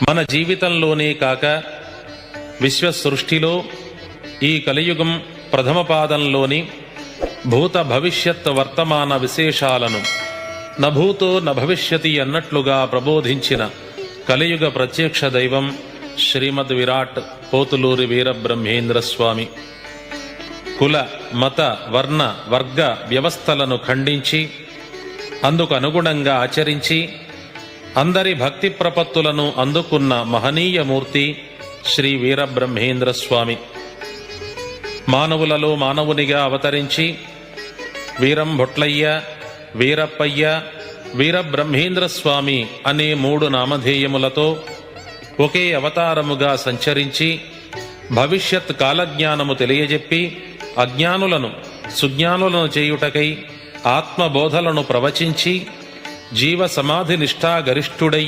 మన జీవితంలోనే కాక విశ్వ సృష్టిలో ఈ కలియుగం ప్రథమ పాదంలోని భూత భవిష్యత్ వర్తమాన విశేషాలను నభూతో నభవిష్యతి అన్నట్లుగా ప్రబోధించిన కలియుగ ప్రత్యక్ష దైవం శ్రీమద్ విరాట్ పోతులూరి వీరబ్రహ్మేంద్ర స్వామి. కుల మత వర్ణ వర్గ వ్యవస్థలను ఖండించి అందుకు అనుగుణంగా ఆచరించి అందరి భక్తి ప్రపత్తులను అందుకున్న మహనీయమూర్తి శ్రీ వీరబ్రహ్మేంద్ర స్వామి. మానవులలో మానవునిగా అవతరించి వీరం భొట్లయ్య, వీరప్పయ్య, వీరబ్రహ్మేంద్ర స్వామి అనే 3 నామధేయములతో ఒకే అవతారముగా సంచరించి భవిష్యత్ కాలజ్ఞానము తెలియజెప్పి అజ్ఞానులను సుజ్ఞానులను చేయుటకై ఆత్మబోధలను ప్రవచించి జీవ సమాధి నిష్ఠా గరిష్ఠుడై